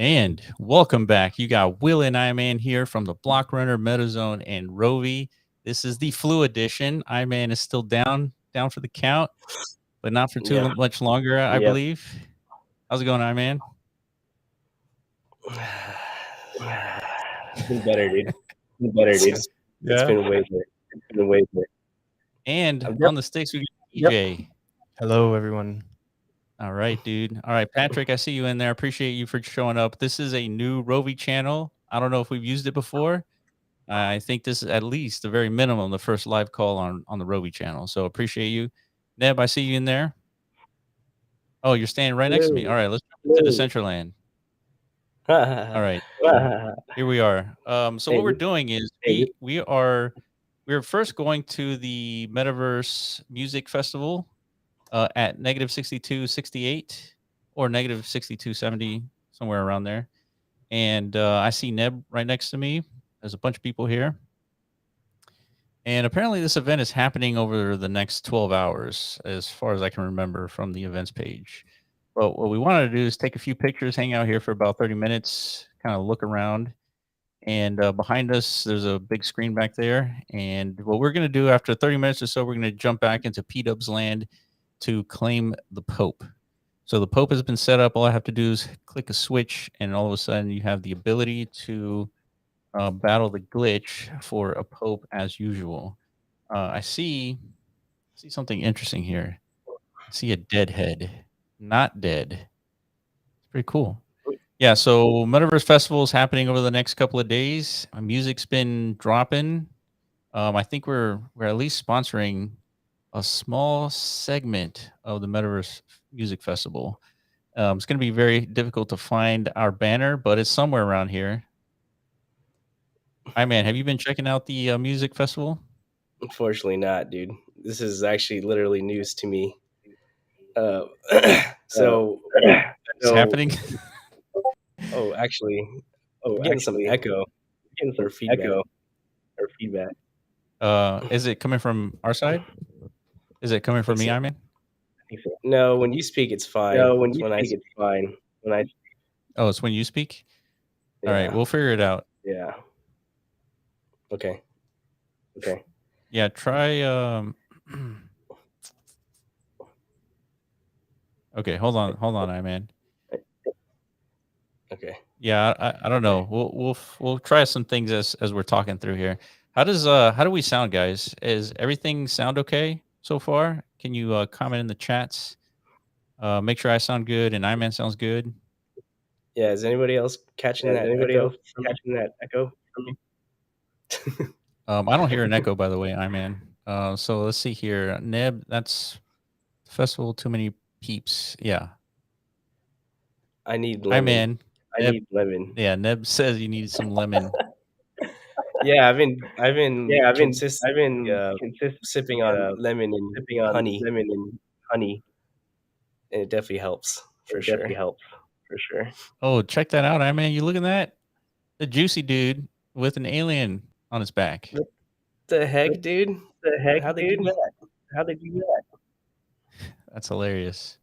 And welcome back. You got Will and Iman here from the Block Runner, MetaZone, and Rovi. This is the Flu edition. Iman is still down for the count, but not for too much longer, I believe. How's it going, Iman? It's been better, dude. It's been way better. And on the sticks, we got DJ. Hello, everyone. All right, dude. All right, Patrick, I see you in there. Appreciate you for showing up. This is a new Rovi channel. I don't know if we've used it before. I think this is at least the very minimum, the first live call on the Rovi channel. So appreciate you. Neb, I see you in there. Oh, you're standing right next to me. All right, let's jump into Decentraland. All right, here we are. So what we're doing is we're first going to the Metaverse Music Festival at -6268 or -6270, somewhere around there. And I see Neb right next to me. There's a bunch of people here. And apparently this event is happening over the next 12 hours, as far as I can remember from the events page. But what we wanted to do is take a few pictures, hang out here for about 30 minutes, kind of look around. And behind us, there's a big screen back there. And what we're going to do after 30 minutes or so, we're going to jump back into P-Dub's land to claim the Pope. So the Pope has been set up. All I have to do is click a switch, and all of a sudden you have the ability to battle the glitch for a Pope as usual. I see something interesting here. I see a dead head. Not dead. It's pretty cool. Yeah, so Metaverse Festival is happening over the next couple of days. Music's been dropping. I think we're at least sponsoring a small segment of the Metaverse Music Festival. It's going to be very difficult to find our banner, but it's somewhere around here. Hi, man. Have you been checking out the music festival? Unfortunately not, dude. This is actually literally news to me. So it's happening. Actually, I'm getting some echo. Or feedback. Is it coming from our side? Is it coming from me, Iman? No, when you speak, it's fine. It's fine. Oh, it's when you speak? Yeah. All right, we'll figure it out. Yeah. Okay. Yeah, try Okay, hold on, Iman. Okay. Yeah, I don't know. We'll try some things as we're talking through here. How do we sound, guys? Is everything sound okay so far? Can you comment in the chats? Make sure I sound good and Iman sounds good. Yeah, is anybody else catching that echo? I don't hear an echo, by the way, Iman. So let's see here. Neb, that's festival too many peeps. Yeah. I need lemon. I need lemon. Yeah, Neb says you need some lemon. Yeah, I've been consistently sipping on lemon and honey. And it definitely helps for sure. Oh, check that out, Iman. You look at that? The juicy dude with an alien on his back. What the heck, dude? How'd they do that? That's hilarious.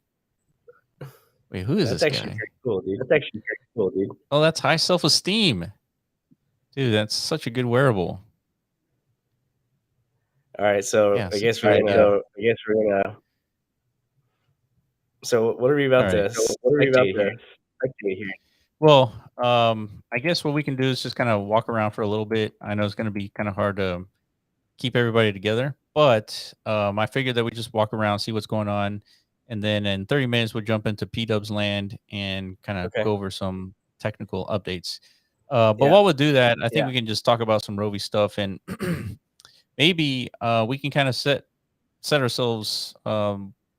Wait, who is this guy? That's actually pretty cool, dude. Oh, that's high self-esteem. Dude, that's such a good wearable. All right, so I guess we're gonna. So what are we about to spectate here? Well, I guess what we can do is just kind of walk around for a little bit. I know it's going to be kind of hard to keep everybody together, but I figured that we just walk around, see what's going on, and then in 30 minutes we'll jump into P-Dub's land and kind of go over some technical updates. But while we do that, I think we can just talk about some Rovi stuff, and maybe we can kind of set ourselves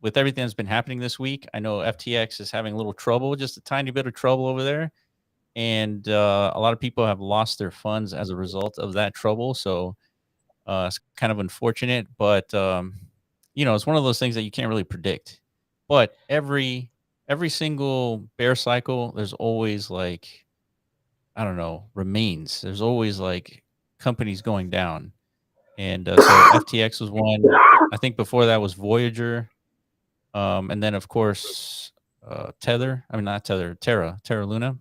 with everything that's been happening this week, I know FTX is having a little trouble, just a tiny bit of trouble over there, and a lot of people have lost their funds as a result of that trouble. So it's kind of unfortunate, but it's one of those things that you can't really predict. But every single bear cycle, there's always like, I don't know, remains. There's always like companies going down, and so FTX was one. I think before that was Voyager, and then of course Tether. I mean, not Tether, Terra Luna.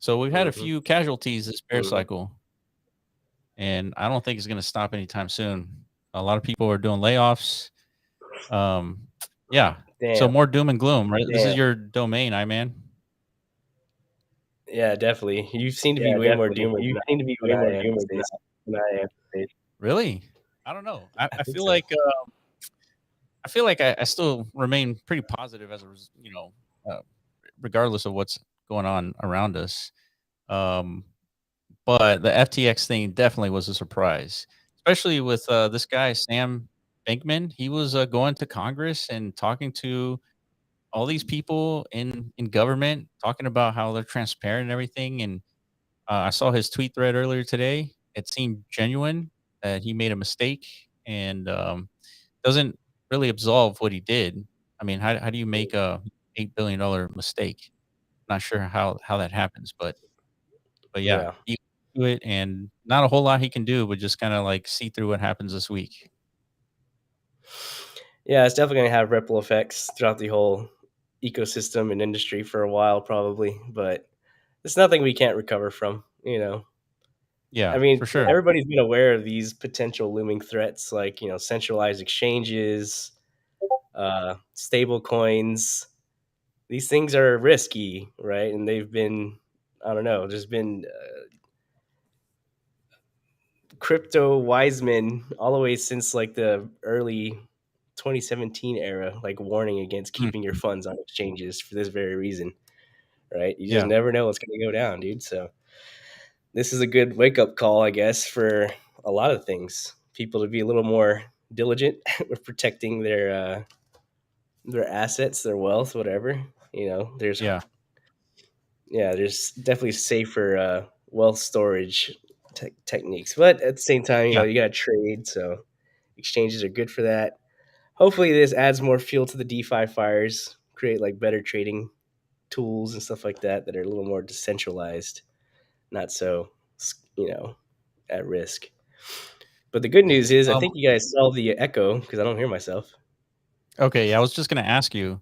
So we've had a Mhm. few casualties this bear cycle, and I don't think it's going to stop anytime soon. A lot of people are doing layoffs. Um, yeah. So Damn. more doom and gloom, right? This is Damn. your domain, I man. Yeah, definitely. You seem to be Yeah, way more definitely. doomer You than seem to be than way more I am these doomer days. than I am. Really? I don't know. I I think feel so. like I feel like I still remain pretty positive uh, regardless of what's going on around us. Um, but the FTX thing definitely was a surprise, especially with this guy Sam Bankman. He was going to Congress and talking to all these people in government, talking about how they're transparent and everything. And I saw his tweet thread earlier today. It seemed genuine that he made a mistake and doesn't really absolve what he did. I mean, how do you make a $8 billion mistake? Not sure how that happens, but yeah, Yeah. he do it, and not a whole lot he can do, but just kind of like see through what happens this week. Yeah, it's definitely going to have ripple effects throughout the whole ecosystem and industry for a while, probably. But it's nothing we can't recover from. I Yeah, mean, for sure. everybody's been aware of these potential looming threats, like centralized exchanges, stable coins. These things are risky, right? And they've been, I don't know, there's been crypto wise men all the way since like the early 2017 era, like warning against keeping your Mhm. funds on exchanges for this very reason, right? You just Yeah, never know what's going to go down, dude. So this is a good wake up call, I guess, for a lot of things. People to be a little more diligent with protecting their assets, their wealth, whatever. There's yeah, there's definitely safer wealth storage techniques, but at the same time, yeah, you got to trade, so exchanges are good for that. Hopefully, this adds more fuel to the DeFi fires, create like better trading tools and stuff like that are a little more decentralized, not so you know at risk. But the good news is, I um, think you guys solved the echo because I don't hear myself. okay, yeah, I was just gonna ask you,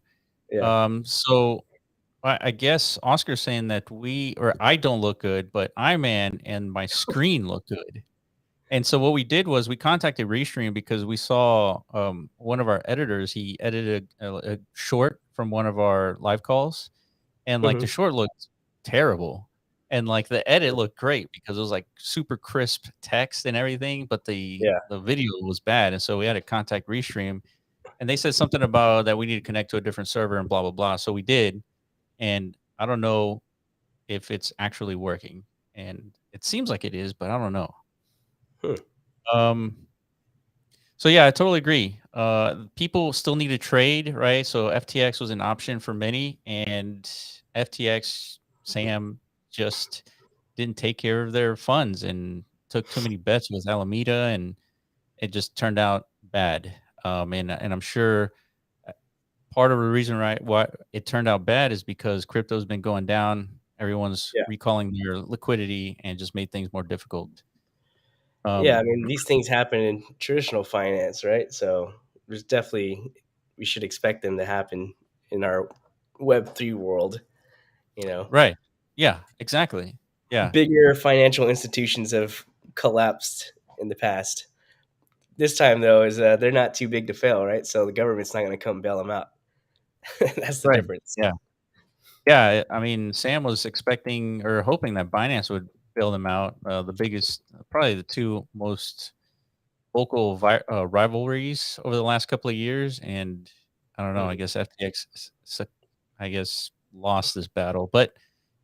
Yeah. so I guess Oscar's saying that we or I don't look good, but Iman and my screen look good. And so what we did was we contacted Restream because we saw one of our editors. He edited a short from one of our live calls, and like the Hmm. short looked terrible, and like the edit looked great because it was like super crisp text and everything, but Yeah. the video was bad, and so we had to contact Restream, and they said something about that we need to connect to a different server and blah blah blah. So we did, and I don't know if it's actually working, and it seems like it is, but I don't know. Hmm. Um, so yeah, I totally agree. People still need to trade, right? So FTX was an option for many, and FTX Sam just didn't take care of their funds and took too many bets with Alameda, and it just turned out bad. And I'm sure part of the reason right why it turned out bad is because crypto's been going down. Everyone's Yeah. recalling their liquidity and just made things more difficult. Yeah. I Um, mean, these things happen in traditional finance, right? So there's definitely we should expect them to happen in our Web3 world. You know, right. Yeah, exactly. Yeah. bigger financial institutions have collapsed in the past. This time, though, is they're not too big to fail, right? So the government's not going to come bail them out. That's the Right. difference. Yeah. Yeah, I mean, Sam was expecting or hoping that Binance would bail them out. The biggest, probably the two most vocal rivalries over the last couple of years, and I don't know. I Mhm. guess FTX, I guess, lost this battle, but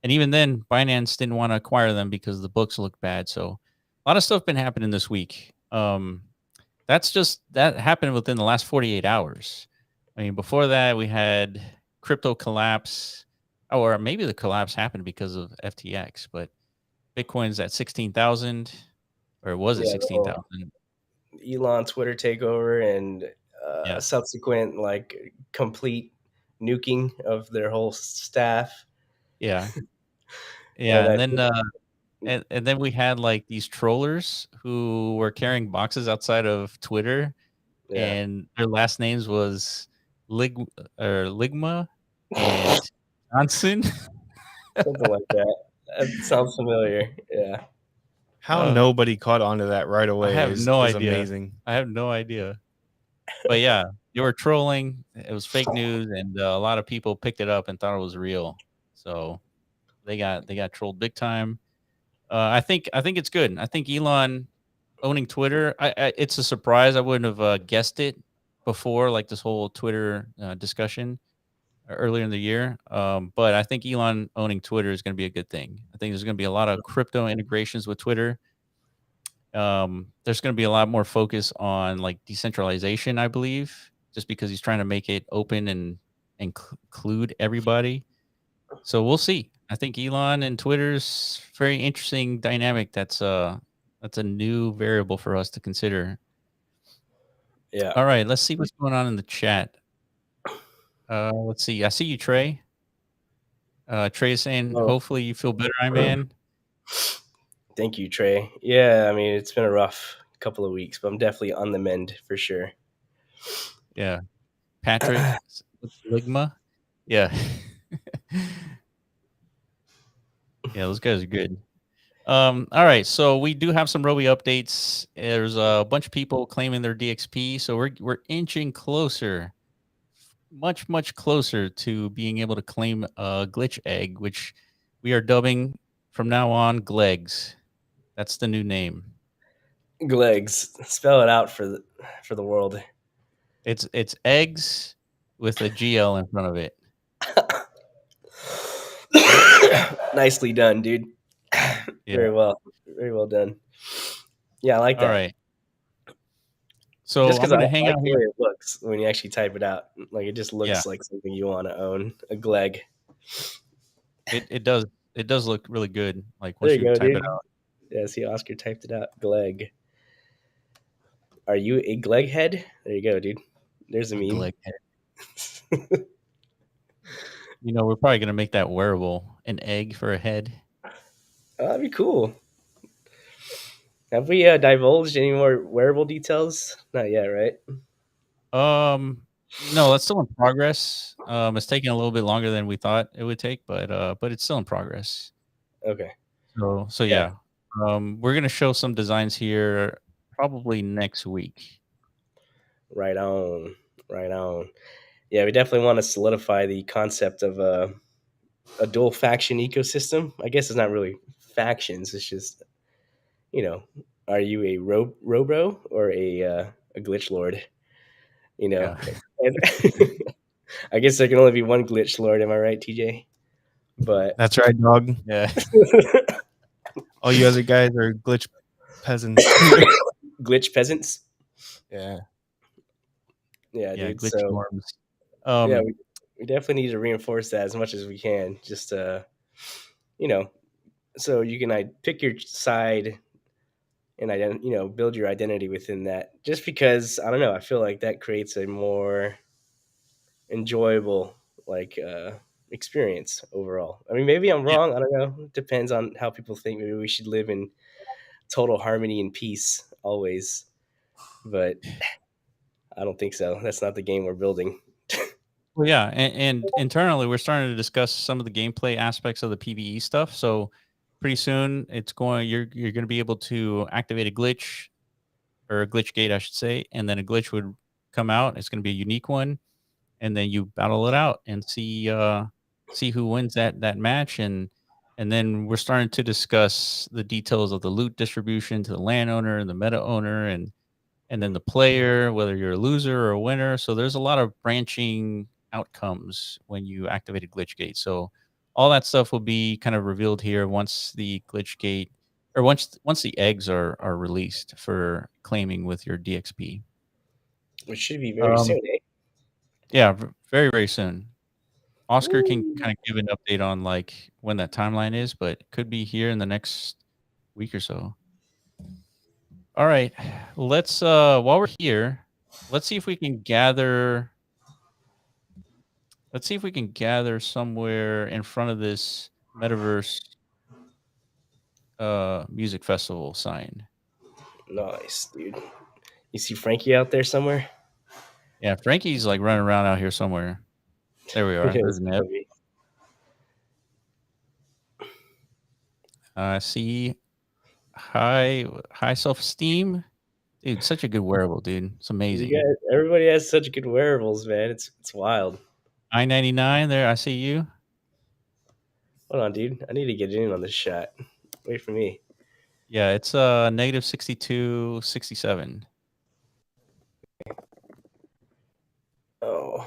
and even then, Binance didn't want to acquire them because the books look bad. So a lot of stuff been happening this week. That happened within the last 48 hours. I mean, before that, we had crypto collapse, or maybe the collapse happened because of FTX, but Bitcoin's at 16,000, or was it Yeah, the whole 16,000? Elon Twitter takeover and Yeah. subsequent like complete nuking of their whole staff. Yeah. Yeah. And And I then, think, and then we had like these trollers who were carrying boxes outside of Twitter, yeah, and their last names was Lig or Ligma and Johnson. something like that. That sounds familiar. Yeah. How Uh, nobody caught on to that right I away have no is idea. amazing. I have no idea. But yeah, they were trolling. It was fake news, and a lot of people picked it up and thought it was real. So they got trolled big time. I think it's good. I think Elon owning Twitter. It's a surprise. I wouldn't have guessed it before, like this whole Twitter discussion earlier in the year. But I think Elon owning Twitter is going to be a good thing. I think there's going to be a lot of crypto integrations with Twitter. There's going to be a lot more focus on like decentralization, I believe, just because he's trying to make it open and include everybody. So we'll see. I think Elon and Twitter's very interesting dynamic. That's a new variable for us to consider. Yeah. All right, let's see what's going on in the chat. Let's see. I see you, Trey. Trey is saying, Oh, hopefully you feel better, I man. thank you, Trey. Yeah, I mean, it's been a rough couple of weeks, but I'm definitely on the mend for sure. Yeah. Patrick Ligma. Yeah. Yeah, those guys are good. All right, so we do have some Roby updates. There's a bunch of people claiming their DXP, so we're inching closer, much closer to being able to claim a glitch egg, which we are dubbing from now on Glegs. That's the new name. Glegs, spell it out for the world. It's eggs with a GL in front of it. Nicely done, dude. Yeah. Very well. Very well done. Yeah, I like All that. right. So Just I'm because I gonna hang like out the here. way it looks when you actually type it out. Like it just Yeah, looks like something you want to own. A Gleg. it does look really good. Like There once you you go, type it dude. out, Yeah, see, Oscar typed it out. Gleg. Are you a Gleg head? There you go, dude. There's a a meme. Gleg head. We're probably gonna make that wearable, an egg for a head. Oh, that'd be cool. Have we divulged any more wearable details? Not yet, right? No, that's still in progress. It's taking a little bit longer than we thought it would take, but it's still in progress. Okay. So Yeah. yeah. We're gonna show some designs here probably next week. Right on. Right on. Yeah, we definitely want to solidify the concept of a dual faction ecosystem. I guess it's not really factions. It's just, you know, are you a Robro or a glitch lord? You know, Yeah. and I guess there can only be one glitch lord. Am I right, TJ? But That's right, dog. Yeah. All you other guys are glitch peasants. glitch peasants. Yeah. Yeah, Yeah, dude. glitch So norms. yeah, Um, we definitely need to reinforce that as much as we can. Just you know, so you can pick your side and build your identity within that. Just because I don't know, I feel like that creates a more enjoyable like experience overall. I mean, maybe I'm yeah. wrong. I don't know. It depends on how people think. Maybe we should live in total harmony and peace always, but I don't think so. That's not the game we're building. Well, yeah, and internally, we're starting to discuss some of the gameplay aspects of the PVE stuff. So pretty soon, you're going to be able to activate a glitch or a glitch gate, I should say, and then a glitch would come out. It's going to be a unique one, and then you battle it out and see who wins that match, and then we're starting to discuss the details of the loot distribution to the landowner and the meta owner, and then the player, whether you're a loser or a winner. So there's a lot of branching outcomes when you activate a glitch gate. So all that stuff will be kind of revealed here once the glitch gate or once the eggs are released for claiming with your DXP. Which should be very Um, soon, eh? Yeah, very, very soon. Oscar can Ooh. kind of give an update on like when that timeline is, but it could be here in the next week or so. All right. Let's while we're here, let's see if we can gather somewhere in front of this metaverse music festival sign. Nice, dude. You see Frankie out there somewhere? Yeah, Frankie's like running around out here somewhere. There we are. There's It's Neb. gotta be. See high self-esteem. Dude, such a good wearable, dude. It's You amazing. guys, everybody has such good wearables, man. It's wild. I-99 there. I see you. Hold on, dude. I need to get in on this shot. Wait for me. Yeah, it's negative 62, 67. Oh.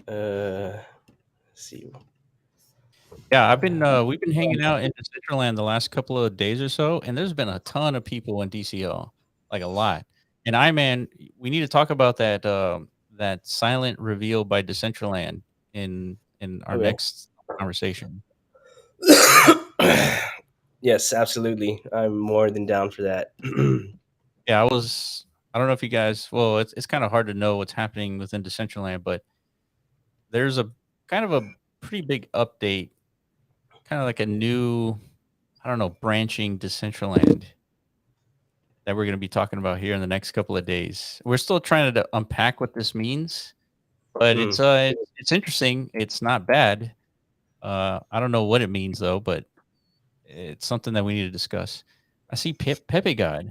Let's see. Yeah, we've been hanging out in Decentraland the last couple of days or so, and there's been a ton of people in DCL, like a lot. And man, we need to talk about that silent reveal by Decentraland in our Okay. next conversation. Yes, absolutely. I'm more than down for that. Yeah, I don't know if you guys, well, it's kind of hard to know what's happening within Decentraland, but there's a kind of a pretty big update, kind of like a new, I don't know, branching Decentraland that we're going to be talking about here in the next couple of days. We're still trying to unpack what this means, but Mm. it's interesting. It's not bad. I don't know what it means though, but it's something that we need to discuss. I see Pepe God.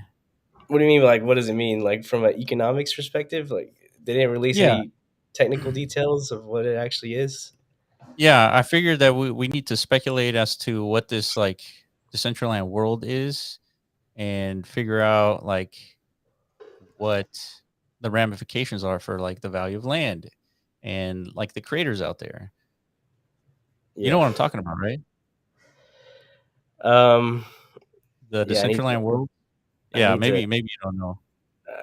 What do you mean? Like, what does it mean? Like, from an economics perspective, like they didn't release Yeah, any technical details of what it actually is. yeah. I figured that we need to speculate as to what this like Decentraland world is, and figure out like what the ramifications are for like the value of land and like the creators out there. You know Yeah. what I'm talking about, right? Um. The Yeah. Decentraland world? I Yeah, need to. maybe you don't know.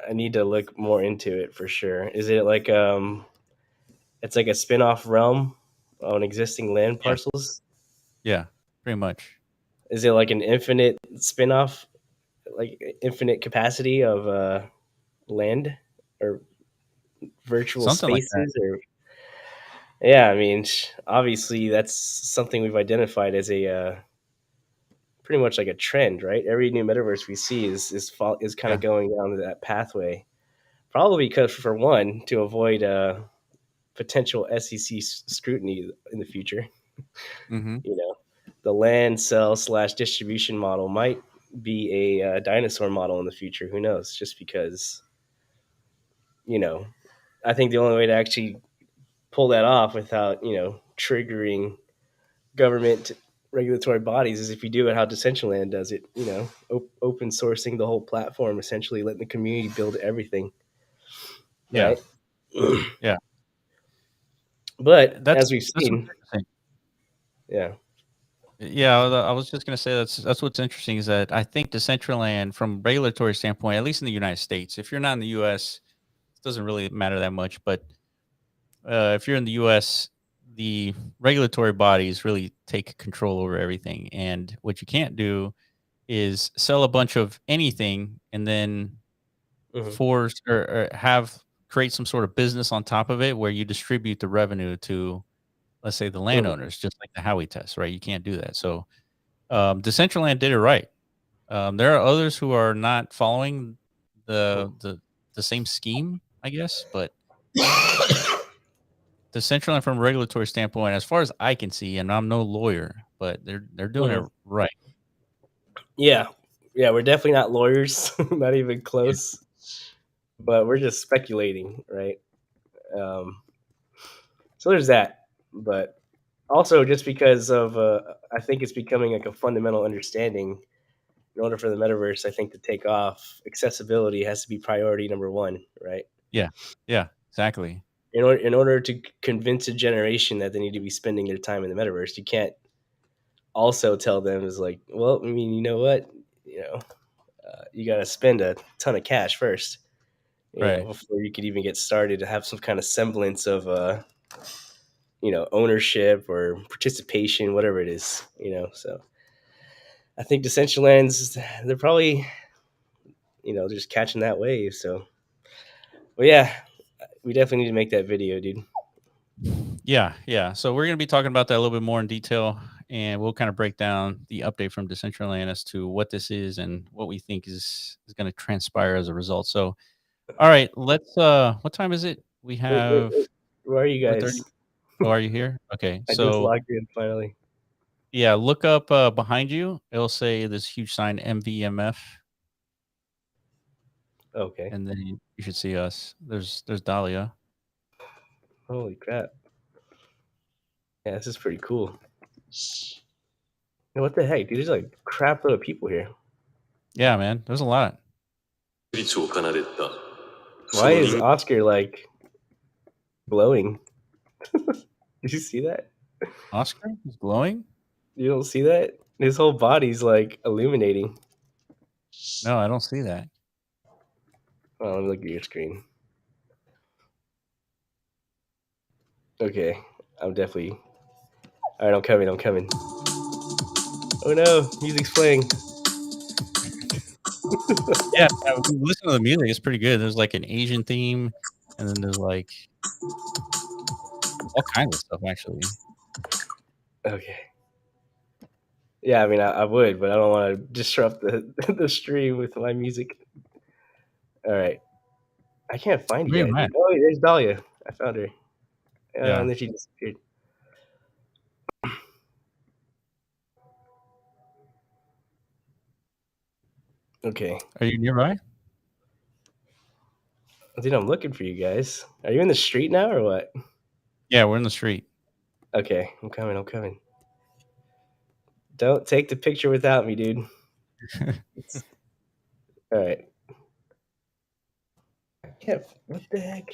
I need to look more into it for sure. Is it like It's like a spin-off realm on existing land Yeah, parcels? yeah, pretty much. Is it like an infinite spin-off, like infinite capacity of land or virtual Something like that. spaces or yeah, I mean, obviously that's something we've identified as a pretty much like a trend, right? Every new metaverse we see is kind of Yeah. going down that pathway. Probably because for one, to avoid potential SEC scrutiny in the future, Mhm. you know, the land sell slash distribution model might be a dinosaur model in the future. Who knows? Just because, you know, I think the only way to actually pull that off without, triggering government regulatory bodies is if you do it how Decentraland does it, open sourcing the whole platform, essentially letting the community build everything, Yeah. right? Yeah. But That's as we've that's what's seen, interesting. yeah. Yeah, I was just gonna say that's what's interesting is that I think Decentraland, from regulatory standpoint, at least in the United States, if you're not in the US, it doesn't really matter that much. But if you're in the US, the regulatory bodies really take control over everything. And what you can't do is sell a bunch of anything and then Hmm. force or have create some sort of business on top of it where you distribute the revenue to, let's say, the Hmm. landowners, just like the Howey test, right? You can't do that. So Decentraland did it right. There are others who are not following the same scheme, I guess, but Decentraland, from a regulatory standpoint, as far as I can see, and I'm no lawyer, but they're doing Hmm. it right. Yeah, yeah, we're definitely not lawyers, not even close, but we're just speculating, right? Um, so there's that, but also just because of I think it's becoming like a fundamental understanding. In order for the metaverse, I think, to take off, accessibility has to be priority number one, right? Yeah, yeah, exactly. In order to convince a generation that they need to be spending their time in the metaverse, you can't also tell them is like, well, I mean, you know what, you got to spend a ton of cash first. Right. before you could even get started, to have some kind of semblance of ownership or participation, whatever it is. So I think Decentraland's, they're probably just catching that wave. So, well, yeah, we definitely need to make that video, dude. Yeah, yeah. So we're going to be talking about that a little bit more in detail, and we'll kind of break down the update from Decentraland as to what this is and what we think is going to transpire as a result. So, all right, let's. What time is it? We Wait. have Where are you 4:30. guys? Oh, are you here? Okay, I just so logged in finally. yeah, look up behind you. It'll say this huge sign MVMF, Okay. and then you should see us. There's Dahlia. Holy crap. Yeah, this is pretty cool. What the heck, dude? There's like a crap load of people here. Yeah, man. There's a lot. Why is Oscar like glowing? Did you see that? Oscar is glowing. You don't see that? His whole body's like illuminating. No, I don't see that. Oh, let me look at your screen. Okay, I'm definitely. All right, I'm coming. Oh no, music's playing. Yeah, listen to the music. It's pretty good. There's like an Asian theme, and then there's like all kinds of stuff actually. Okay. Yeah, I mean, I would, but I don't want to disrupt the the stream with my music. All right, I can't find you Where am guys, I? dude. Oh, there's Dahlia. I found her. Yeah. And then she disappeared. Okay, Are you nearby? dude, I'm looking for you guys. Are you in the street now or what? Yeah, we're in the street. Okay, I'm coming. Don't take the picture without me, dude. All right. What the heck?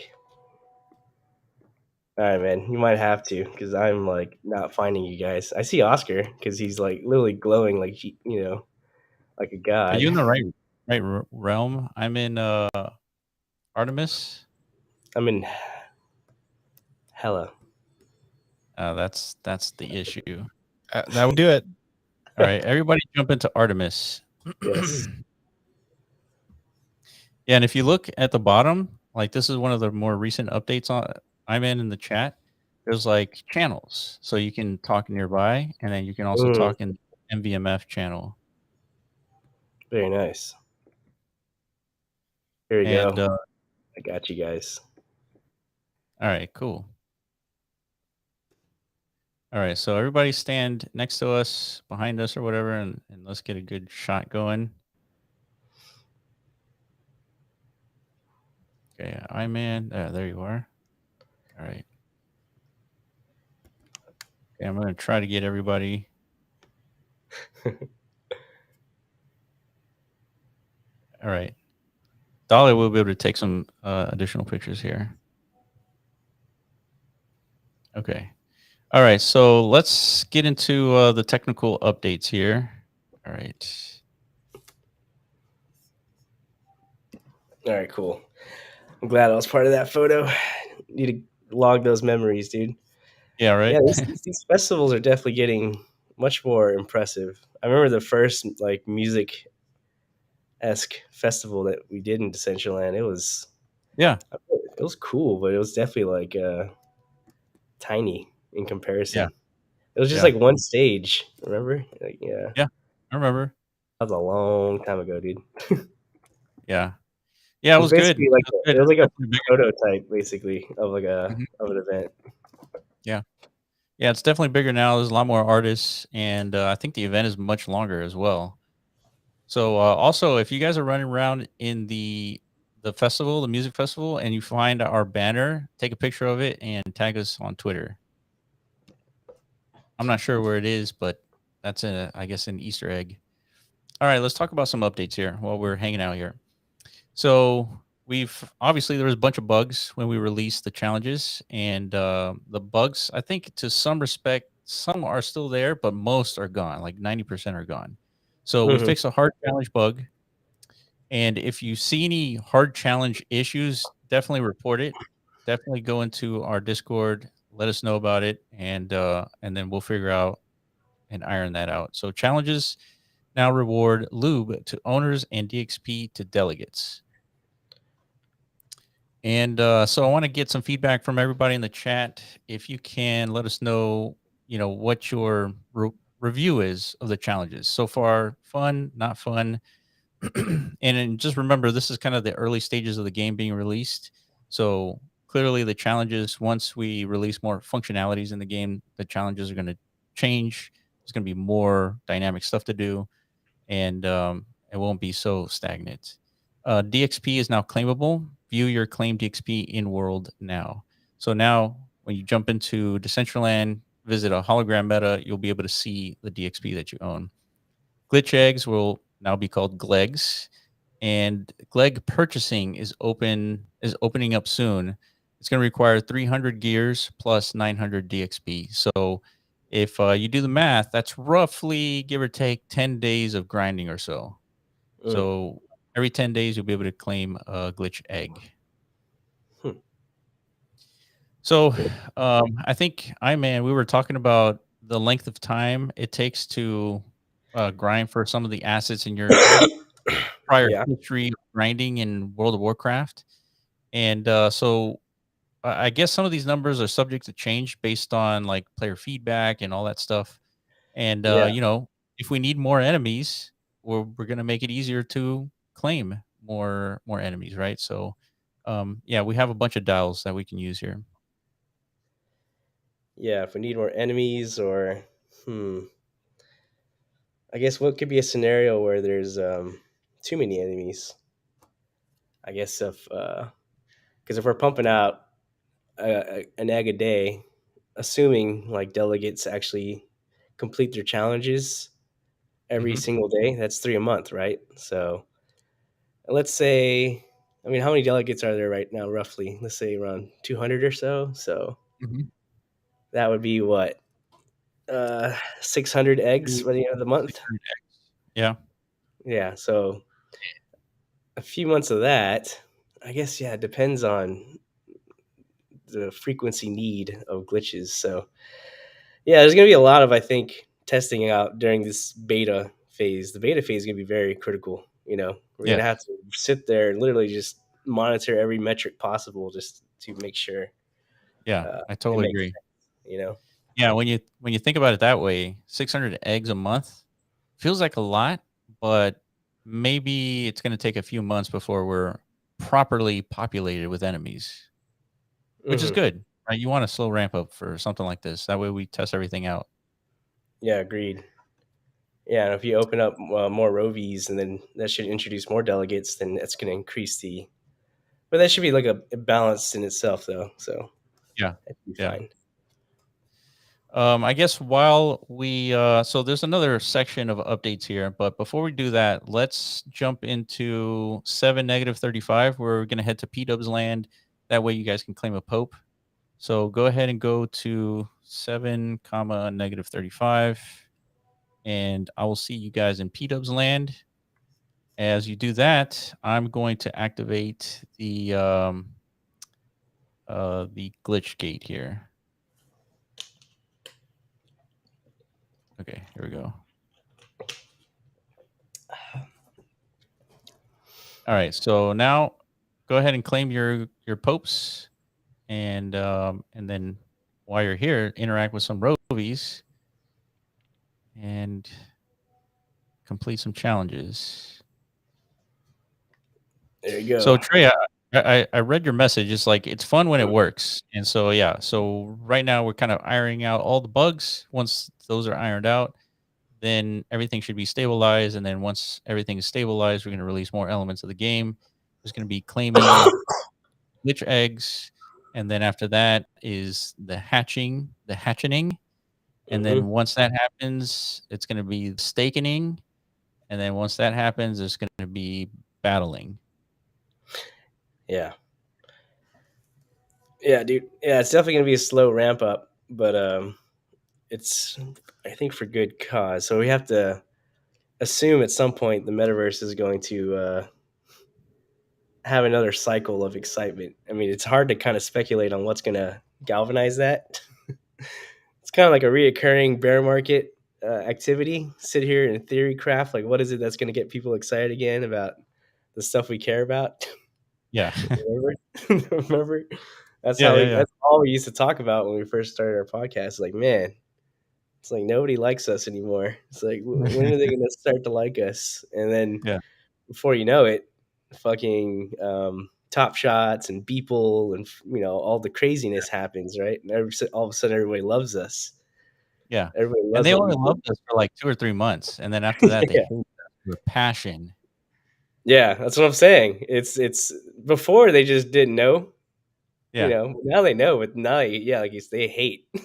All right, man. You might have to, because I'm like not finding you guys. I see Oscar because he's like literally glowing like like a Are god. you in the right realm? I'm in Artemis. I'm in hella. That's the issue. That would do it. All right, everybody jump into Artemis. Yes. Yeah, and if you look at the bottom, like this is one of the more recent updates on I'm in the chat. There's like channels, so you can talk nearby, and then you can also talk in MVMF channel. Very nice. Here we And go. I got you guys. all right, cool. All right, so everybody stand next to us, behind us, or whatever, and let's get a good shot going. Okay, I'm in. There you are. All right. Okay, I'm gonna try to get everybody. All right. Dolly will be able to take some additional pictures here. Okay. All right. So let's get into the technical updates here. All right. All right, cool. I'm glad I was part of that photo. Need to log those memories, dude. Yeah. Right. Yeah, these festivals are definitely getting much more impressive. I remember the first like music esque festival that we did in Decentraland. Yeah. It was cool, but it was definitely like tiny in comparison. Yeah. It was just Yeah. like one stage. Remember? Like, yeah, Yeah. I remember. that was a long time ago, dude. Yeah. Yeah. It It was was good. basically like It it was like a definitely bigger. prototype, basically, of like Mhm. of an event. Yeah. Yeah. It's definitely bigger now. There's a lot more artists, and I think the event is much longer as well. So also, if you guys are running around in the festival, the music festival, and you find our banner, take a picture of it and tag us on Twitter. I'm not sure where it is, but that's I guess an Easter egg. All right, let's talk about some updates here while we're hanging out here. So we've obviously there was a bunch of bugs when we released the challenges, and the bugs, I think to some respect, some are still there, but most are gone. Like 90% are gone. So we Mhm. fixed a hard challenge bug, And if you see any hard challenge issues, definitely report it. Definitely go into our Discord, let us know about it, and then we'll figure out and iron that out. So challenges now reward lube to owners and DXP to delegates. And so I want to get some feedback from everybody in the chat. If you can, let us know, what your review is of the challenges so far. Fun, not fun. And then just remember, this is kind of the early stages of the game being released. So clearly, the challenges, once we release more functionalities in the game, the challenges are going to change. There's going to be more dynamic stuff to do, and it won't be so stagnant. DXP is now claimable. View your claim DXP in world now. So now, when you jump into Decentraland, visit a hologram meta, you'll be able to see the DXP that you own. Glitch eggs will now be called Glegs, and Gleg purchasing is opening up soon. It's going to require 300 gears plus 900 DXP. So if you do the math, that's roughly, give or take, 10 days of grinding or so. Mm. So every 10 days, you'll be able to claim a glitch egg. Hmm. So I think, we were talking about the length of time it takes to grind for some of the assets in your prior Yeah. history of grinding in World of Warcraft. And so I guess some of these numbers are subject to change based on like player feedback and all that stuff. And Yeah. if we need more enemies, we're gonna make it easier to claim more enemies, right? So yeah, we have a bunch of dials that we can use here. Yeah. If we need more enemies, or I guess what could be a scenario where there's too many enemies? I guess if because if we're pumping out an egg a day, assuming like delegates actually complete their challenges every Hmm. single day, that's 3 a month, right? So let's say, I mean, how many delegates are there right now, roughly? Let's say around 200 or so. So Hmm. that would be what, 600 eggs by the end of the month. Yeah. Yeah. So a few months of that, I guess, yeah, it depends on the frequency need of glitches. So yeah, there's going to be a lot of, I think, testing out during this beta phase. The beta phase is going to be very critical. We're going Yeah. to have to sit there and literally just monitor every metric possible just to make sure Yeah. I it totally makes agree. sense. Yeah, when you think about it that way, 600 eggs a month feels like a lot, but maybe it's going to take a few months before we're properly populated with enemies, which is Hmm. good, right? You want a slow ramp up for something like this. That way we test everything out. Yeah, agreed. Yeah, and if you open up more rovies, and then that should introduce more delegates, then that's going to increase the. But that should be like a balance in itself, though. So Yeah. that'd be Yeah. fine. I guess while we so there's another section of updates here, but before we do that, let's jump into 7-35. We're gonna head to P-Dub's land. That way you guys can claim a Pope. So go ahead and go to 7, comma -35, and I will see you guys in P-Dub's land. As you do that, I'm going to activate the glitch gate here. Okay, here we go. All right, so now go ahead and claim your popes, and then while you're here, interact with some rovies and complete some challenges. There you So go. Trey, I read your message. It's like it's fun when it works, and so yeah. So right now we're kind of ironing out all the bugs. Once those are ironed out, then everything should be stabilized. And then once everything is stabilized, we're going to release more elements of the game. There's going to be claiming glitch eggs, and then after that is the hatchening, and then Hmm. once that happens, it's going to be stakening, and then once that happens, it's going to be battling. Yeah. Yeah, dude. Yeah, it's definitely gonna be a slow ramp up, but it's, I think, for good cause. So we have to assume at some point the metaverse is going to have another cycle of excitement. I mean, it's hard to kind of speculate on what's going to galvanize that. It's kind of like a reoccurring bear market activity. Sit here and theory craft, like what is it that's going to get people excited again about the stuff we care about? Yeah. Remember? Remember? Yeah, yeah, yeah. That's all we used to talk about when we first started our podcast. Like, man, it's like nobody likes us anymore. It's like when are they going to start to like us? And then Yeah, before you know it, fucking Top Shots and Beeple and all the craziness happens, right? And all of a sudden, everybody loves us. yeah. Everybody And loves they what only we do. loved us for like 2 or 3 months, and then after that, they Yeah, hate us with passion. yeah, that's what I'm saying. It's before they just didn't know, Yeah, Now they know, but now, yeah, like they hate, yeah.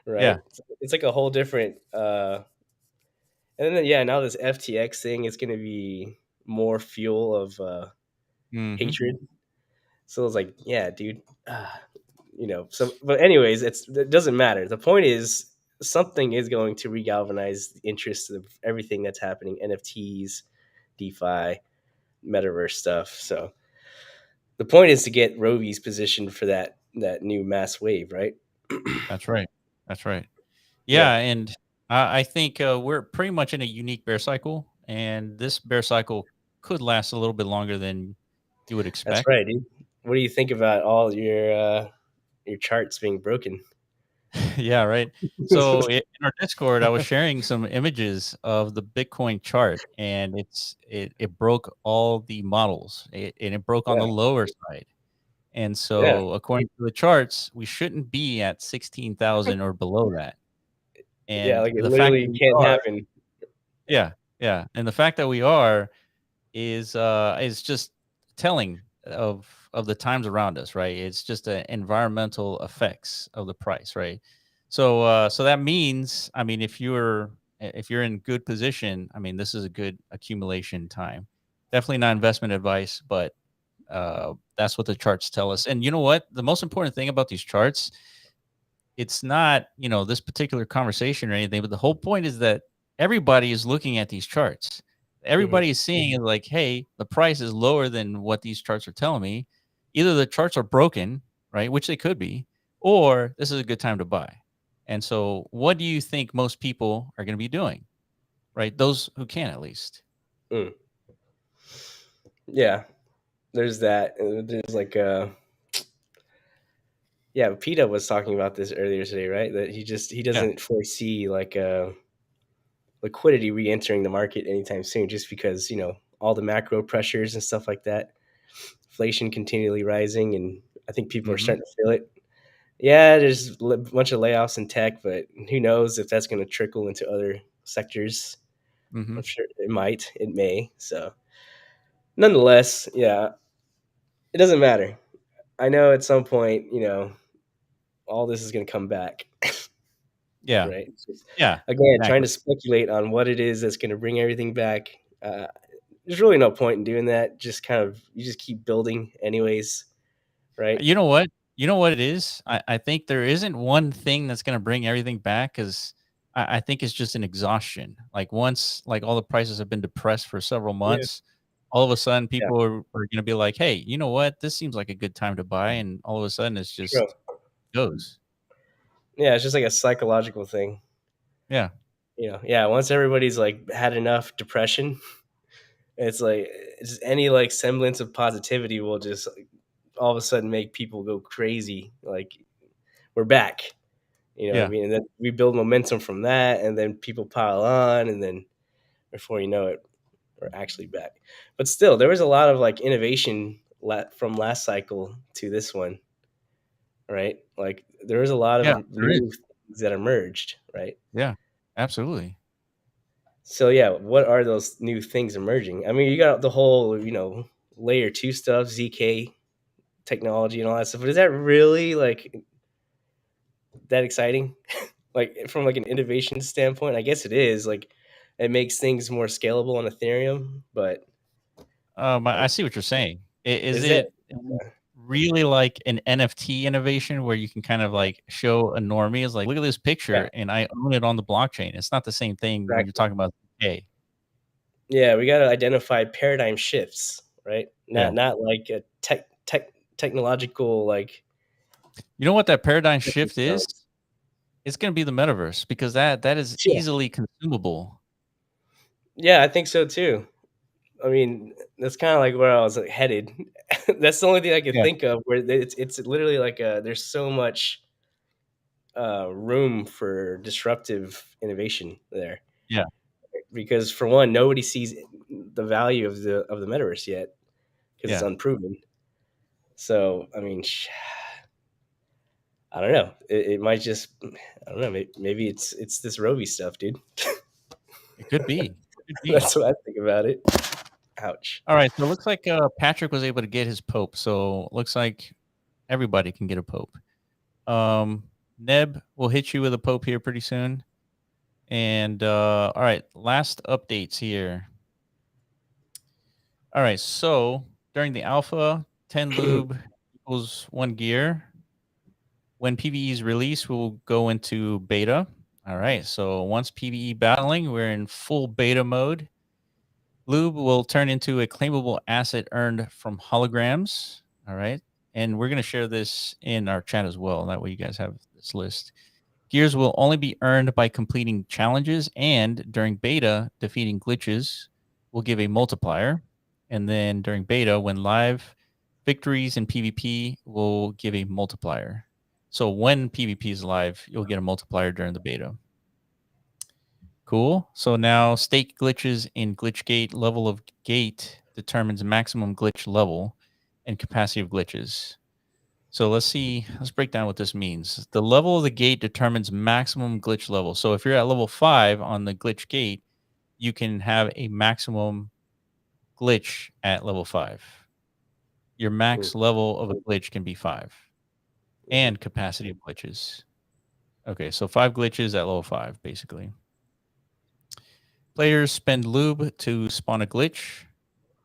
right? It's like a whole different. And then yeah, now this FTX thing is going to be more fuel of Mhm. hatred. So it's like, yeah, dude, So, but anyways, it doesn't matter. The point is, something is going to regalvanize the interest of everything that's happening: NFTs, DeFi, metaverse stuff. So the point is to get Rovi's positioned for that new mass wave, right? That's right. That's right. Yeah, Yeah, and I think, we're pretty much in a unique bear cycle, and this bear cycle could last a little bit longer than you would that's expect. right, dude. What do you think about all your charts being broken? Yeah, right. So in our Discord, I was sharing some images of the Bitcoin chart, and it broke all the models, and it broke on Yeah, the lower side. And yeah, so, according to the charts, we shouldn't be at 16,000 or below that. yeah. And Like it the fact that literally we can't are, happen. yeah, yeah, and the fact that we are is just telling of the times around us, right? It's just environmental effects of the price, right? So so that means, I mean, if you're in good position, I mean, this is a good accumulation time. Definitely not investment advice, but that's what the charts tell us. And you know what? The most important thing about these charts, it's not, this particular conversation or anything, but the whole point is that everybody is looking at these charts. Hmm. Everybody is seeing it like, hey, the price is lower than what these charts are telling me. Either the charts are broken, right, which they could be, or this is a good time to buy. And so, what do you think most people are going to be doing, right? Those who can, at least. Mm. Yeah, there's that. And there's like yeah, PETA was talking about this earlier today, right? That he Yeah. doesn't foresee like liquidity re-entering the market anytime soon, just because all the macro pressures and stuff like that, inflation continually rising, and I think people are Hmm. starting to feel it. Yeah, there's a bunch of layoffs in tech, but who knows if that's going to trickle into other sectors? Hmm. I'm sure it might, it may. So, nonetheless, yeah, it doesn't matter. I know at some point, all this is going to come back, Yeah. right? It's just, Yeah. again, trying Exactly. to speculate on what it is that's going to bring everything back. There's really no point in doing that. Just kind of you just keep building, anyways, right? You know what? You know what it is? I think there isn't one thing that's gonna bring everything back, 'cause I think it's just an exhaustion. Like, once, like, all the prices have been depressed for several Yeah, months, all of a sudden, yeah, people are gonna be like, "Hey, you know what? This seems like a good time to buy," and all of a sudden, it's true. just goes. Yeah, it's just like a psychological thing. Yeah. Yeah. Once everybody's like had enough depression, it's like just any like semblance of positivity will just like, all of a sudden make people go crazy. Like we're back. You know what I Yeah. mean? And then we build momentum from that, and then people pile on, and then before you know it, we're actually back. But still, there was a lot of like innovation from last cycle to this one, right? Like there was a lot of Yeah, there is. new things that emerged, right? Yeah. Absolutely. So yeah, what are those new things emerging? I mean, you got the whole, layer two stuff, ZK technology and all that stuff. But is that really like that exciting? Like from like an innovation standpoint, I guess it is. Like it makes things more scalable on Ethereum, but I like see what you're saying. Is is that it really like an NFT innovation where you can kind of like show a normie is like, look at this yeah, picture and I own it on the blockchain. It's not the same thing when you're exactly. talking about, hey, Yeah, we got to identify paradigm shifts, right? Yeah. Not like a technological like You know what that paradigm stepping shift is? stones. It's gonna be the metaverse because that is Yeah, easily consumable. yeah, I think so too. I mean, that's kind of like where I was like, headed. That's the only thing I could Yeah. think of where it's literally like there's so much room for disruptive innovation there. Yeah. Because for one, nobody sees the value of the metaverse yet because it's Yeah. unproven. So I mean, I don't know. It might just I don't know. Maybe it's this Rovi stuff, dude. It could be. It could be. That's what I think about it. Ouch. All right. So it looks like Patrick was able to get his Pope. So looks like everybody can get a Pope. Neb will hit you with a Pope here pretty soon. And all right, last updates here. All right, so during the alpha, 10 lube equals 1 gear. When PvE is released, we'll go into beta. All right, so once PvE battling, we're in full beta mode. Lube will turn into a claimable asset earned from holograms. All right, and we're going to share this in our chat as well. That way you guys have this list. Gears will only be earned by completing challenges and during beta, defeating glitches will give a multiplier. And then during beta, when live, victories in PvP will give a multiplier. So when PvP is live, you'll get a multiplier during the beta. Cool. So now stake glitches in glitch gate. Level of gate determines maximum glitch level and capacity of glitches. So let's break down what this means. The level of the gate determines maximum glitch level. So if you're at level 5 on the glitch gate, you can have a maximum glitch at level 5. Your max level of a glitch can be 5 and capacity of glitches. Okay, so 5 glitches at level 5 basically. Players spend lube to spawn a glitch.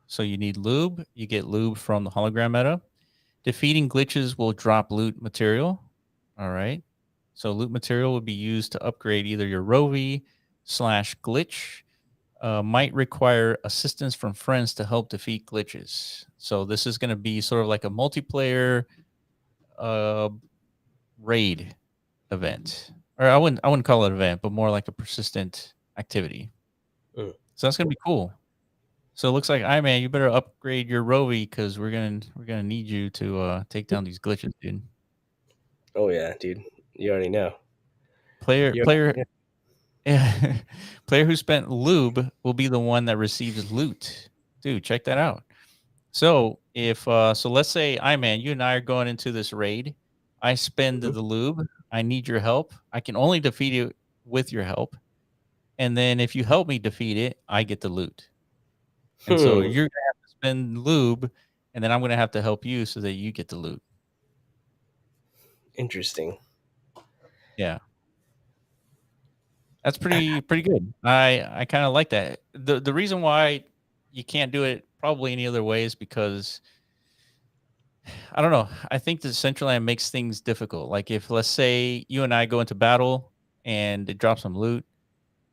So you need lube, you get lube from the hologram meta. Defeating glitches will drop loot material. All right. So loot material will be used to upgrade either your Rovi/glitch. Might require assistance from friends to help defeat glitches. So this is going to be sort of like a multiplayer uh, raid event, or I wouldn't call it event, but more like a persistent activity. Mm. So that's going to be cool. So it looks like, I man, you better upgrade your Rovi because we're gonna need you to take down these glitches, dude. Oh yeah, dude. You already know. Player You player already Yeah. Player who spent lube will be the one that receives loot. Dude, check that out. So if so let's say I man, you and I are going into this raid. I spend know. the lube. I need your help. I can only defeat it with your help. And then if you help me defeat it, I get the loot. And so Hmm. you're gonna have to spend lube, and then I'm gonna have to help you so that you get the loot. Interesting. Yeah. That's pretty good. I kind of like that. The reason why you can't do it probably any other way is because I don't know. I think the Decentraland makes things difficult. Like if let's say you and I go into battle and it drops some loot,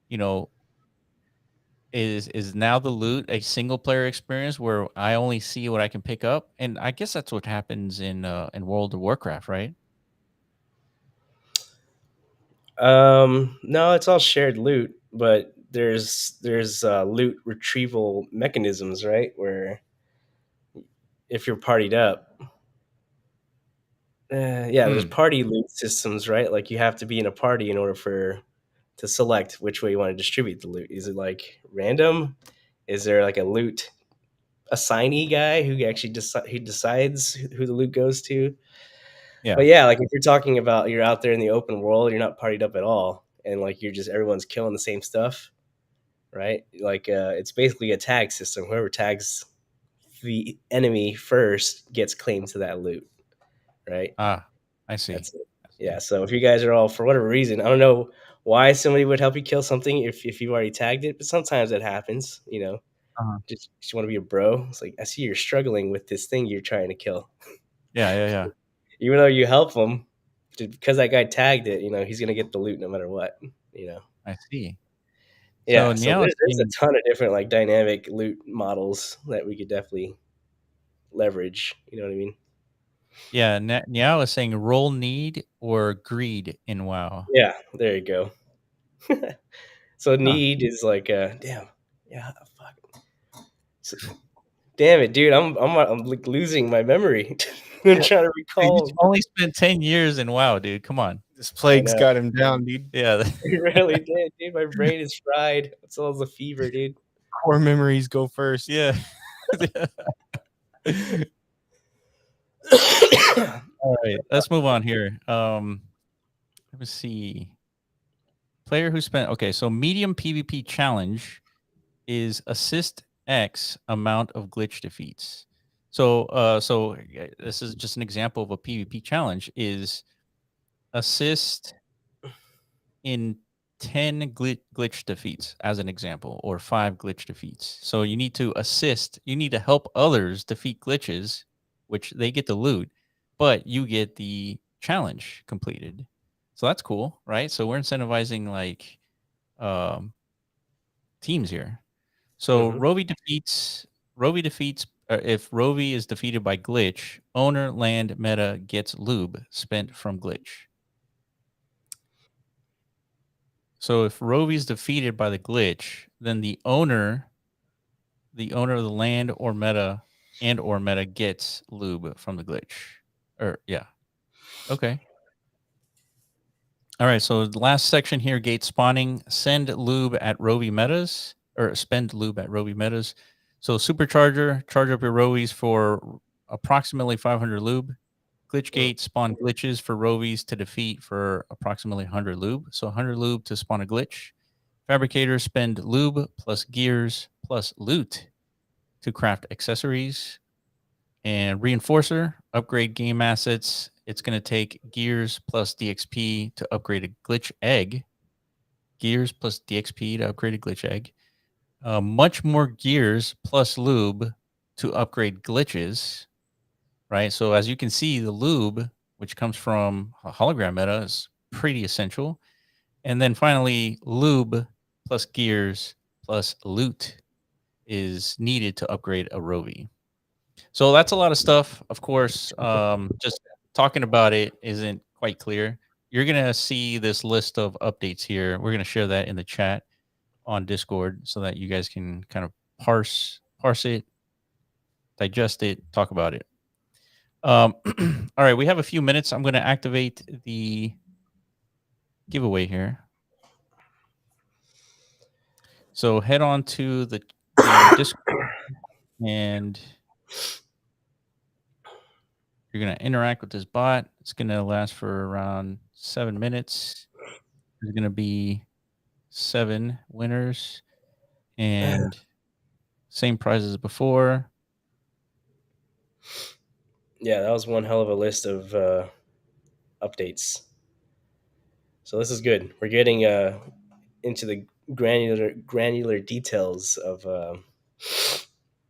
you know, is now the loot a single player experience where I only see what I can pick up? And I guess that's what happens in World of Warcraft, right? No, it's all shared loot, but there's loot retrieval mechanisms, right? Where if you're partied up, yeah, there's Hmm. party loot systems, right? Like you have to be in a party in order for to select which way you want to distribute the loot. Is it like random? Is there like a loot assignee guy who actually who decides who the loot goes to? Yeah. But yeah, like if you're talking about you're out there in the open world, you're not partied up at all, and like you're just everyone's killing the same stuff, right? Like it's basically a tag system. Whoever tags the enemy first gets claim to that loot, right? Ah, I see. That's it. I Yeah. see. So if you guys are all for whatever reason, I don't know why somebody would help you kill something if you've already tagged it, but sometimes that happens. You know, Uh-huh. just want to be a bro. It's like I see you're struggling with this thing you're trying to kill, Yeah, yeah, yeah. even though you help him. Because that guy tagged it, you know, he's gonna get the loot no matter what, you know. I see. So Yeah, so now it's there's a getting ton of different like dynamic loot models that we could definitely. leverage. You know what I mean? Yeah, Niao is saying roll need or greed in WoW. Yeah, there you go. So Huh. need is like damn. Yeah, fuck. So, damn it, dude. I'm like losing my memory. I'm Yeah. trying to Dude, you recall. only spent 10 years in WoW, dude. Come on. This I plague's know. got him down, dude. Yeah. It really did, dude. My brain is fried. It's all the fever, dude. Core memories go first. Yeah. All right, let's move on here. Let me see. Player who spent okay, so medium PvP challenge is assist X amount of glitch defeats. So this is just an example of a PvP challenge is assist in 10 glitch defeats as an example, or 5 glitch defeats. So you need to assist, you need to help others defeat glitches, which they get the loot, but you get the challenge completed. So that's cool, right? So we're incentivizing like um, teams here. So Hmm. Rovi defeats if Rovi is defeated by glitch, owner land meta gets lube spent from glitch. So if Rovi is defeated by the glitch, then the owner of the land or meta gets lube from the glitch. Or yeah. Okay. All right. So the last section here, gate spawning, send lube at Rovi metas or spend lube at Rovi metas. So supercharger, charge up your Rovies for approximately 500 lube. Glitch gate spawn glitches for Rovies to defeat for approximately 100 lube. So 100 lube to spawn a glitch. Fabricators spend lube plus gears plus loot to craft accessories. And Reinforcer, upgrade game assets. It's going to take gears plus DXP to upgrade a glitch egg. Gears plus DXP to upgrade a glitch egg. Much more gears plus lube to upgrade glitches, right? So as you can see, the lube, which comes from a hologram meta, is pretty essential. And then finally, lube plus gears plus loot is needed to upgrade a Rovi. So that's a lot of stuff. Of course, just talking about it isn't quite clear. You're gonna see this list of updates here. We're gonna share that in the chat on Discord so that you guys can kind of parse it, digest it, talk about it. All right, we have a few minutes. I'm gonna activate the giveaway here. So head on to the Discord and you're gonna interact with this bot. It's gonna last for around 7 minutes. There's gonna be 7 winners and same prizes before. Yeah, that was one hell of a list of updates. So this is good. We're getting into the granular details of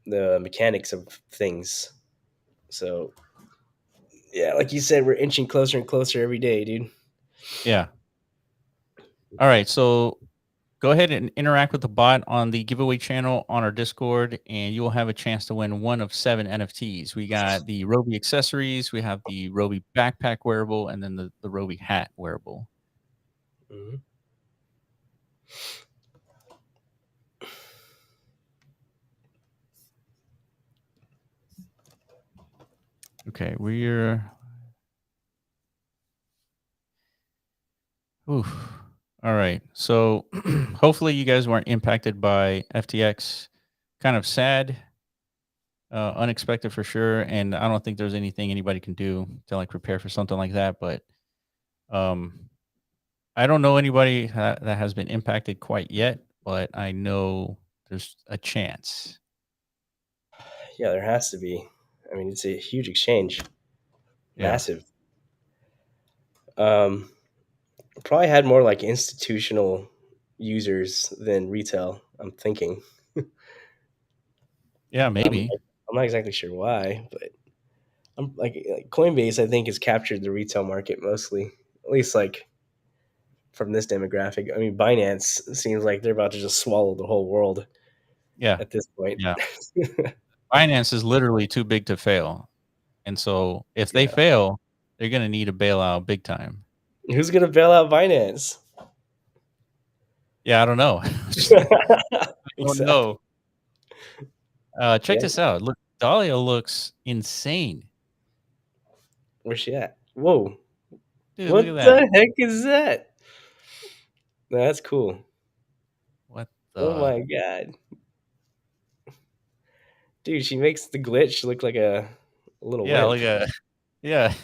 the mechanics of things. So yeah, like you said, we're inching closer and closer every day, dude. Yeah. All right. So go ahead and interact with the bot on the giveaway channel on our Discord, and you will have a chance to win one of 7 NFTs. We got the Rovi accessories, we have the Rovi backpack wearable, and then the Rovi hat wearable. Mm-hmm. Okay, we're oof. All right. So hopefully you guys weren't impacted by FTX. Kind of sad, unexpected for sure, and I don't think there's anything anybody can do to like prepare for something like that. But um, I don't know anybody that has been impacted quite yet, but I know there's a chance. Yeah, there has to be. I mean, it's a huge exchange, Yeah. massive. Um, Probably had more like institutional users than retail. I'm thinking. Yeah, I'm maybe. I'm not exactly sure why, but I'm like Coinbase. I think has captured the retail market mostly, at least like from this demographic. I mean, Binance seems like they're about to just swallow the whole world Yeah. at this point. Yeah. Binance is literally too big to fail. And so if they Yeah. fail, they're going to need a bailout big time. Who's gonna bail out Binance? Yeah, I don't know. I don't Exactly. know. Check Yeah. this out. Look, Dahlia looks insane. Where's she at? Whoa. Dude, look at What that. the heck is that? No, that's cool. What Oh the? my god. Dude, she makes the glitch look like a little Yeah, wimp. look at yeah.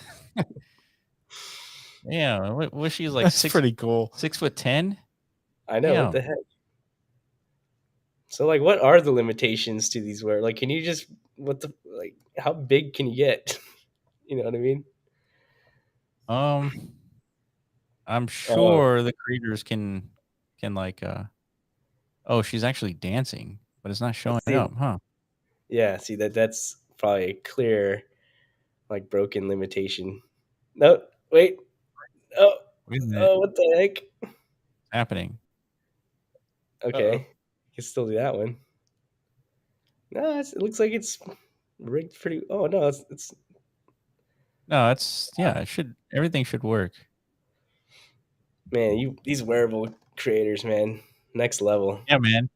Yeah, what she's like That's pretty cool. 6'10"? I know, what Damn. the heck? So like what are the limitations to these wear? Like can you just how big can you get? You know what I mean? Um, I'm Oh, sure the creators can like oh, she's actually dancing, but it's not showing see, up, huh? yeah, see that's probably a clear like broken limitation. No, wait. Oh, Wait a minute. oh, what the heck? Happening. Uh-oh. Okay, you can still do that one. No, it looks like it's rigged pretty. Oh no, it's No, it's yeah, it should everything should work. man. You these wearable creators, man, next level. Yeah, man.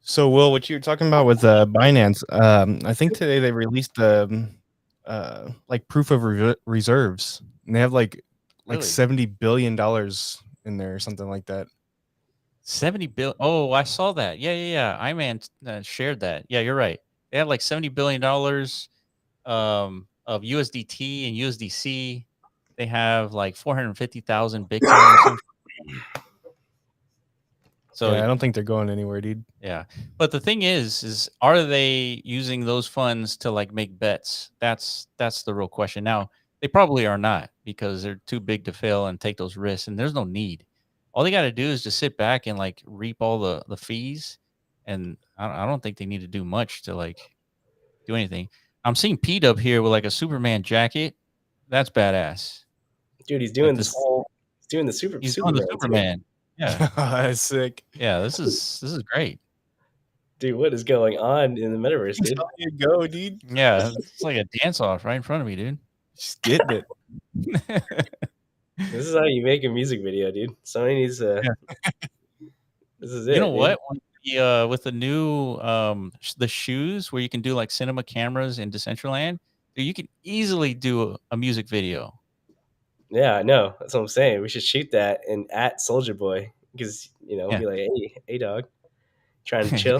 So, Will, what you were talking about with Binance, I think today they released like proof of reserves, and they have like Really? $70 billion in there or something like that. 70 bill. Oh, I saw that. Yeah. Iman shared that. Yeah, you're right. They had like $70 billion of USDT and USDC. They have like 450,000 Bitcoin or something. So Yeah, I don't think they're going anywhere, dude. yeah. But the thing is are they using those funds to like make bets? That's the real question. Now, they probably are not because they're too big to fail and take those risks and there's no need. All they got to do is just sit back and like reap all the fees and I don't think they need to do much to like do anything. I'm seeing Pete up here with like a Superman jacket. That's badass. Dude, he's Like doing this this. He's doing the he's doing the Superman too. Superman. Yeah. That's sick. Yeah, this is great. Dude, what is going on in the metaverse, dude? How you go, dude? Yeah, it's like a dance off right in front of me, dude. Just getting it. This is how you make a music video, dude. Somebody needs to. Yeah. This is You know it, dude. what? With the new the shoes where you can do like cinema cameras in Decentraland, dude, you can easily do a music video. Yeah, I know. That's what I'm saying. We should shoot that and at Soldier Boy because Yeah. be like, hey, dog, trying to chill,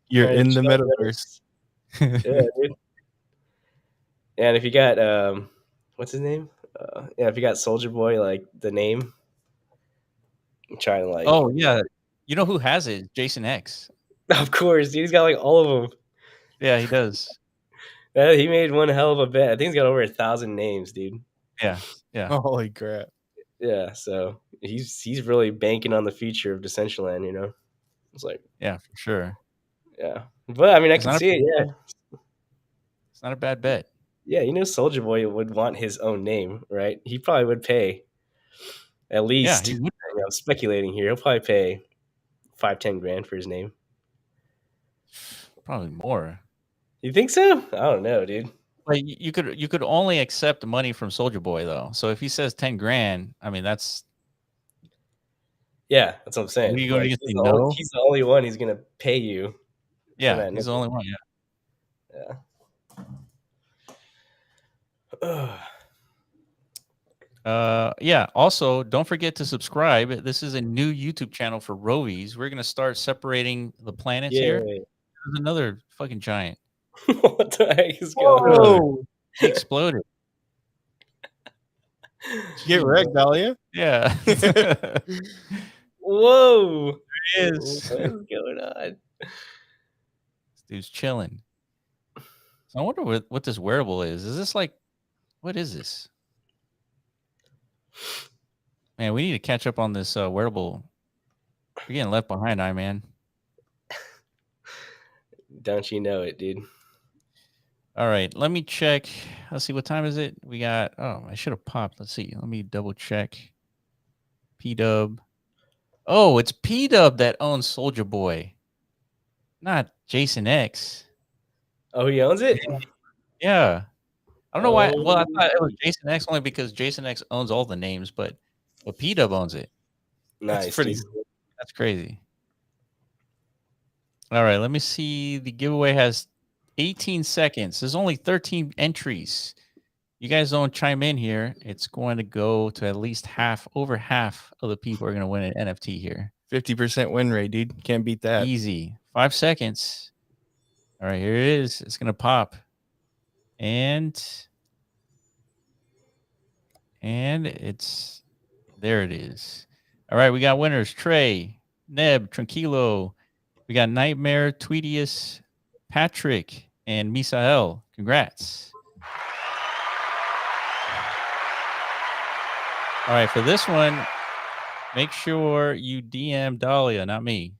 You're trying to in the chill. metaverse. Yeah, dude. And if you got what's his name? Yeah, if you got Soldier Boy, like the name, I'm trying to like. Oh yeah. You know who has it? Jason X. Of course, dude. He's got like all of them. Yeah, he does. He made one hell of a bet. I think he's got over 1,000 names, dude. Yeah. Yeah. Holy crap. Yeah, so he's really banking on the future of Decentraland. It's like, Yeah, for sure. yeah, but I mean, I It's can not a see it. bad Yeah, bet. It's not a bad bet. yeah. Soldier Boy would want his own name, right? He probably would pay at Yeah, least. he would. Speculating here, he'll probably pay 5-10 grand for his name. Probably more. You think so? I don't know, dude. Like you could only accept money from Soldier Boy though. So if he says 10 grand, I mean that's Yeah, that's what I'm what saying. are you going Like to say no? he's the only one he's gonna pay you for Yeah, that he's the number. only one. Yeah. Yeah. Yeah. Also, don't forget to subscribe. This is a new YouTube channel for Rovies. We're gonna start separating the planets Yeah. here. There's another fucking giant. What the heck is going on? Whoa. He exploded. Get wrecked, Dahlia. Yeah. There Whoa! he What is. is going on? This dude's chilling. So I wonder what this wearable is. Is this like what is this? Man, we need to catch up on this wearable. We're getting left behind, man. Don't you know it, dude? All right, let me check. Let's see, what time is it? We got. Oh, I should have popped. Let's see. Let me double check. P Dub. Oh, it's P Dub that owns Soldier Boy, not Jason X. Oh, he owns it. Yeah. I don't know why. Well, I Oh, thought it was Jason X only because Jason X owns all the names, but P-Dub owns it. That's nice, pretty. dude. That's crazy. All right, let me see. The giveaway has 18 seconds. There's only 13 entries. You guys don't chime in here, it's going to go to at least over half of the people are going to win an NFT here. 50% win rate, dude. Can't beat that. Easy. 5 seconds. All right, here it is. It's going to pop. And it's there it is. All right, we got winners. Trey, Neb, Tranquilo. We got Nightmare, Tweetius, Patrick, and Misael. Congrats. All right, for this one, make sure you DM Dahlia, not me.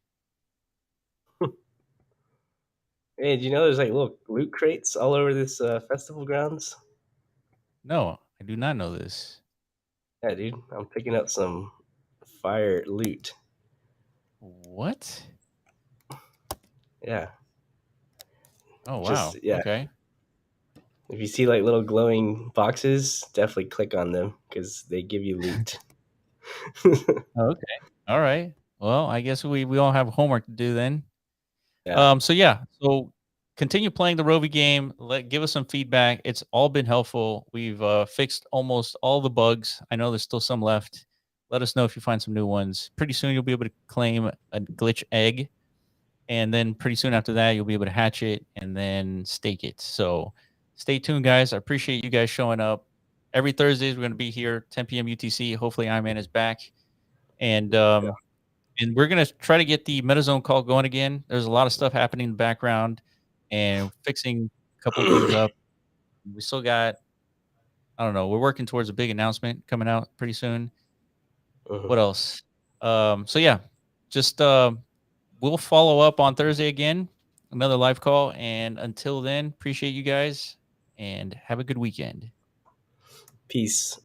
Hey, do you know there's like little loot crates all over this festival grounds? No, I do not know this. Yeah, dude. I'm picking up some fire loot. What? Yeah. Oh, wow. Just yeah. Okay. If you see like little glowing boxes, definitely click on them because they give you loot. Okay. All right. Well, I guess we all have homework to do then. Yeah. So continue playing the Rovi game. Give us some feedback. It's all been helpful. We've fixed almost all the bugs. I know there's still some left. Let us know if you find some new ones. Pretty soon you'll be able to claim a glitch egg, and then pretty soon after that you'll be able to hatch it and then stake it. So stay tuned, guys. I appreciate you guys showing up. Every Thursdays we're going to be here 10 p.m. UTC. Hopefully Iron Man is back, and and we're going to try to get the MetaZone call going again. There's a lot of stuff happening in the background and fixing a couple of things up. We still got, I don't know, we're working towards a big announcement coming out pretty soon. What else? So yeah, just we'll follow up on Thursday again, another live call. And until then, appreciate you guys and have a good weekend. Peace.